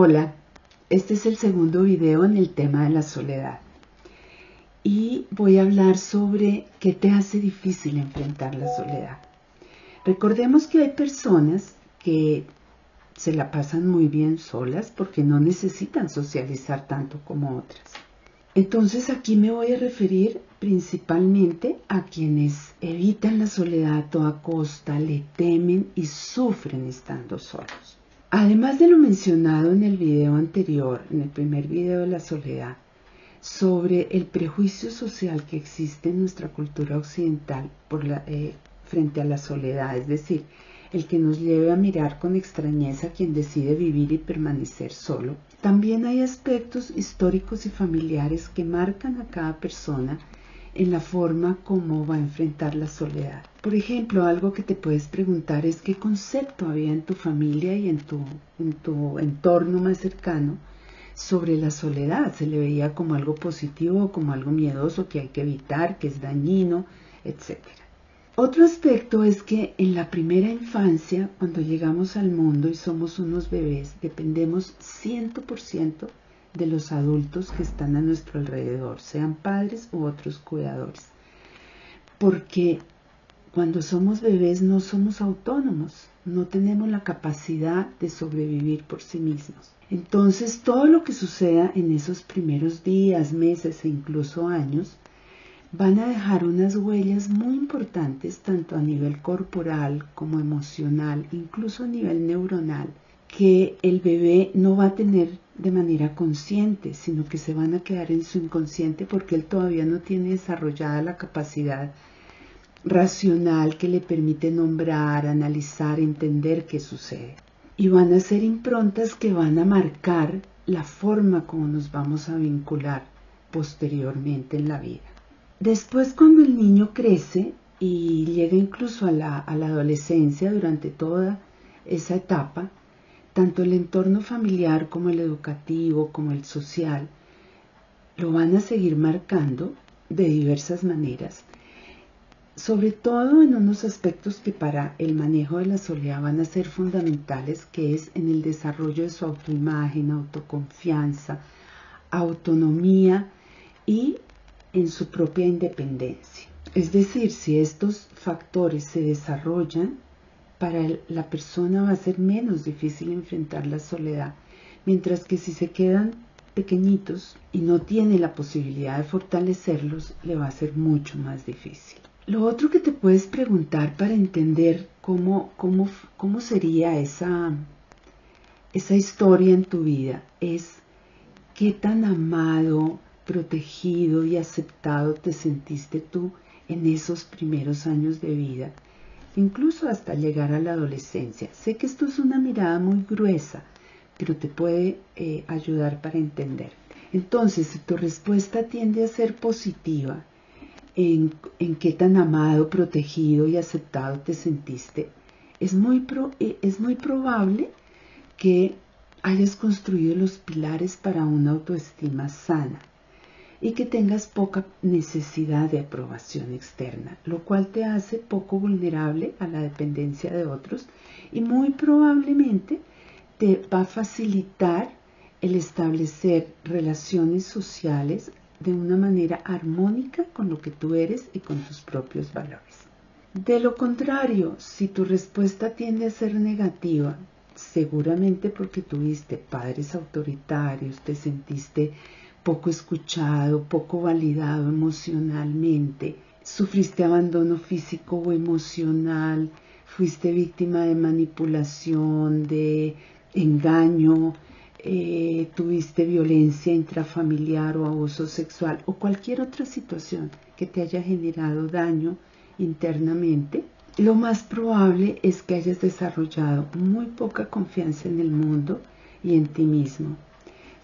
Hola, este es el segundo video en el tema de la soledad y voy a hablar sobre qué te hace difícil enfrentar la soledad. Recordemos que hay personas que se la pasan muy bien solas porque no necesitan socializar tanto como otras. Entonces aquí me voy a referir principalmente a quienes evitan la soledad a toda costa, le temen y sufren estando solos. Además de lo mencionado en el video anterior, en el primer video de la soledad, sobre el prejuicio social que existe en nuestra cultura occidental frente a la soledad, es decir, el que nos lleve a mirar con extrañeza a quien decide vivir y permanecer solo, también hay aspectos históricos y familiares que marcan a cada persona en la forma como va a enfrentar la soledad. Por ejemplo, algo que te puedes preguntar es qué concepto había en tu familia y en tu entorno más cercano sobre la soledad. ¿Se le veía como algo positivo o como algo miedoso que hay que evitar, que es dañino, etcétera? Otro aspecto es que en la primera infancia, cuando llegamos al mundo y somos unos bebés, dependemos 100% de los adultos que están a nuestro alrededor, sean padres u otros cuidadores. Porque cuando somos bebés no somos autónomos, no tenemos la capacidad de sobrevivir por sí mismos. Entonces todo lo que suceda en esos primeros días, meses e incluso años van a dejar unas huellas muy importantes tanto a nivel corporal como emocional, incluso a nivel neuronal, que el bebé no va a tener de manera consciente, sino que se van a quedar en su inconsciente porque él todavía no tiene desarrollada la capacidad racional que le permite nombrar, analizar, entender qué sucede. Y van a ser improntas que van a marcar la forma como nos vamos a vincular posteriormente en la vida. Después, cuando el niño crece y llega incluso a la adolescencia, durante toda esa etapa, tanto el entorno familiar como el educativo, como el social, lo van a seguir marcando de diversas maneras, sobre todo en unos aspectos que para el manejo de la soledad van a ser fundamentales, que es en el desarrollo de su autoimagen, autoconfianza, autonomía y en su propia independencia. Es decir, si estos factores se desarrollan, para la persona va a ser menos difícil enfrentar la soledad, mientras que si se quedan pequeñitos y no tiene la posibilidad de fortalecerlos, le va a ser mucho más difícil. Lo otro que te puedes preguntar para entender cómo sería esa historia en tu vida es qué tan amado, protegido y aceptado te sentiste tú en esos primeros años de vida, incluso hasta llegar a la adolescencia. Sé que esto es una mirada muy gruesa, pero te puede ayudar para entender. Entonces, si tu respuesta tiende a ser positiva en qué tan amado, protegido y aceptado te sentiste, es muy probable que hayas construido los pilares para una autoestima sana y que tengas poca necesidad de aprobación externa, lo cual te hace poco vulnerable a la dependencia de otros y muy probablemente te va a facilitar el establecer relaciones sociales de una manera armónica con lo que tú eres y con tus propios valores. De lo contrario, si tu respuesta tiende a ser negativa, seguramente porque tuviste padres autoritarios, te sentiste poco escuchado, poco validado emocionalmente, sufriste abandono físico o emocional, fuiste víctima de manipulación, de engaño, tuviste violencia intrafamiliar o abuso sexual o cualquier otra situación que te haya generado daño internamente, lo más probable es que hayas desarrollado muy poca confianza en el mundo y en ti mismo.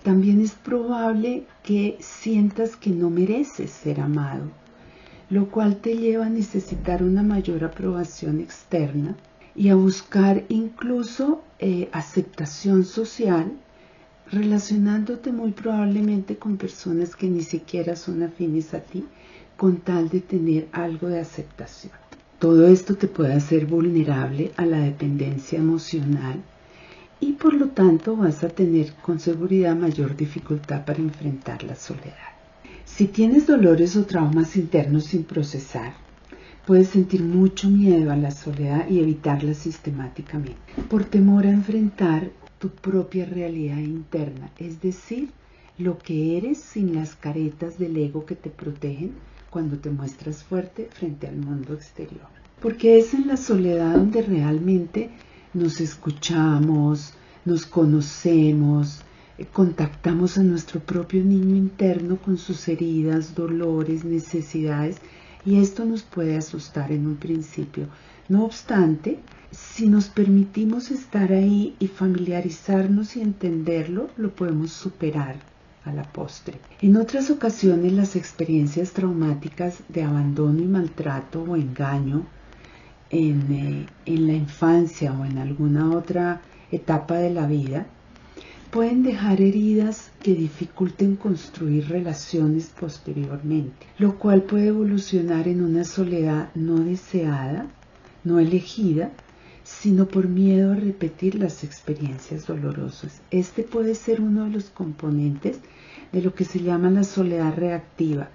También es probable que sientas que no mereces ser amado, lo cual te lleva a necesitar una mayor aprobación externa y a buscar incluso aceptación social, relacionándote muy probablemente con personas que ni siquiera son afines a ti, con tal de tener algo de aceptación. Todo esto te puede hacer vulnerable a la dependencia emocional y por lo tanto vas a tener con seguridad mayor dificultad para enfrentar la soledad. Si tienes dolores o traumas internos sin procesar, puedes sentir mucho miedo a la soledad y evitarla sistemáticamente, por temor a enfrentar tu propia realidad interna, es decir, lo que eres sin las caretas del ego que te protegen cuando te muestras fuerte frente al mundo exterior. Porque es en la soledad donde realmente nos escuchamos, nos conocemos, contactamos a nuestro propio niño interno con sus heridas, dolores, necesidades, y esto nos puede asustar en un principio. No obstante, si nos permitimos estar ahí y familiarizarnos y entenderlo, lo podemos superar a la postre. En otras ocasiones, las experiencias traumáticas de abandono y maltrato o engaño en la infancia o en alguna otra etapa de la vida pueden dejar heridas que dificulten construir relaciones posteriormente, lo cual puede evolucionar en una soledad no deseada, no elegida, sino por miedo a repetir las experiencias dolorosas. Este puede ser uno de los componentes de lo que se llama la soledad reactiva,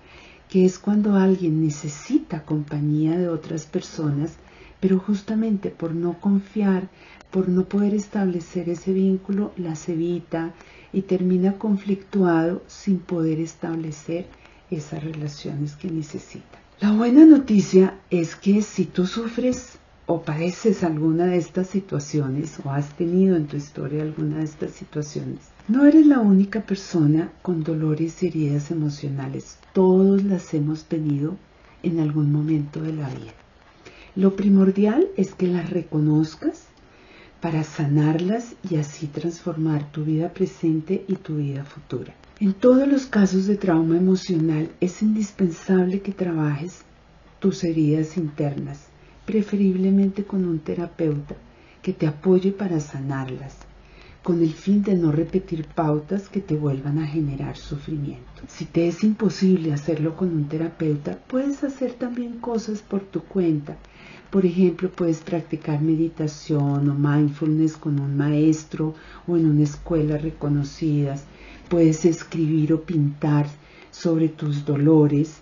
que es cuando alguien necesita compañía de otras personas, pero justamente por no confiar, por no poder establecer ese vínculo, las evita y termina conflictuado sin poder establecer esas relaciones que necesita. La buena noticia es que si tú sufres o padeces alguna de estas situaciones o has tenido en tu historia alguna de estas situaciones, no eres la única persona con dolores y heridas emocionales. Todos las hemos tenido en algún momento de la vida. Lo primordial es que las reconozcas para sanarlas y así transformar tu vida presente y tu vida futura. En todos los casos de trauma emocional es indispensable que trabajes tus heridas internas, preferiblemente con un terapeuta que te apoye para sanarlas, con el fin de no repetir pautas que te vuelvan a generar sufrimiento. Si te es imposible hacerlo con un terapeuta, puedes hacer también cosas por tu cuenta. Por ejemplo, puedes practicar meditación o mindfulness con un maestro o en una escuela reconocidas. Puedes escribir o pintar sobre tus dolores.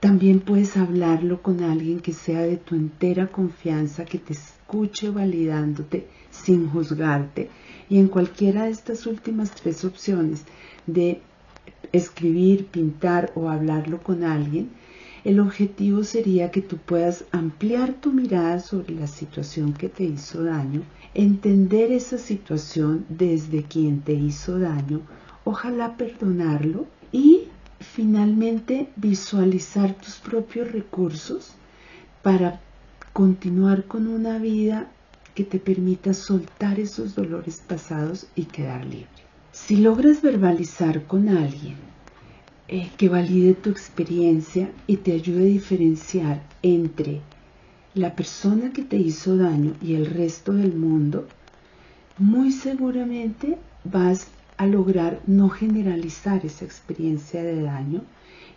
También puedes hablarlo con alguien que sea de tu entera confianza, que te escuche validándote sin juzgarte. Y en cualquiera de estas últimas tres opciones de escribir, pintar o hablarlo con alguien, el objetivo sería que tú puedas ampliar tu mirada sobre la situación que te hizo daño, entender esa situación desde quien te hizo daño, ojalá perdonarlo y finalmente visualizar tus propios recursos para continuar con una vida que te permita soltar esos dolores pasados y quedar libre. Si logras verbalizar con alguien que valide tu experiencia y te ayude a diferenciar entre la persona que te hizo daño y el resto del mundo, muy seguramente vas a lograr no generalizar esa experiencia de daño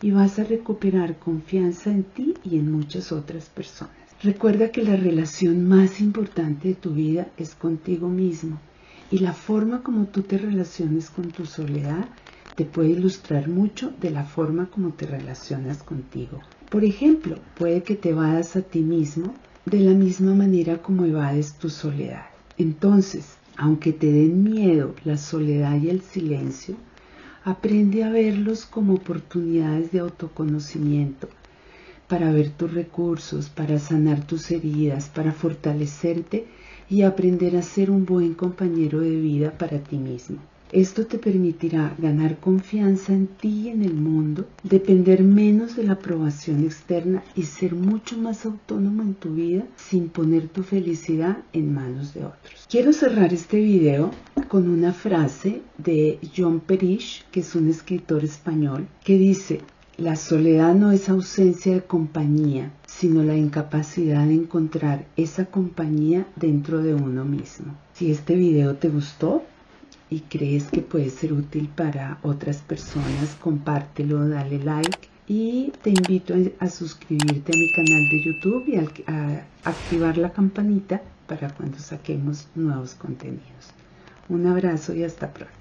y vas a recuperar confianza en ti y en muchas otras personas. Recuerda que la relación más importante de tu vida es contigo mismo y la forma como tú te relaciones con tu soledad te puede ilustrar mucho de la forma como te relacionas contigo. Por ejemplo, puede que te evadas a ti mismo de la misma manera como evades tu soledad. Entonces, aunque te den miedo la soledad y el silencio, aprende a verlos como oportunidades de autoconocimiento, para ver tus recursos, para sanar tus heridas, para fortalecerte y aprender a ser un buen compañero de vida para ti mismo. Esto te permitirá ganar confianza en ti y en el mundo, depender menos de la aprobación externa y ser mucho más autónomo en tu vida sin poner tu felicidad en manos de otros. Quiero cerrar este video con una frase de John Perish, que es un escritor español, que dice: la soledad no es ausencia de compañía, sino la incapacidad de encontrar esa compañía dentro de uno mismo. Si este video te gustó y crees que puede ser útil para otras personas, compártelo, dale like y te invito a suscribirte a mi canal de YouTube y a activar la campanita para cuando saquemos nuevos contenidos. Un abrazo y hasta pronto.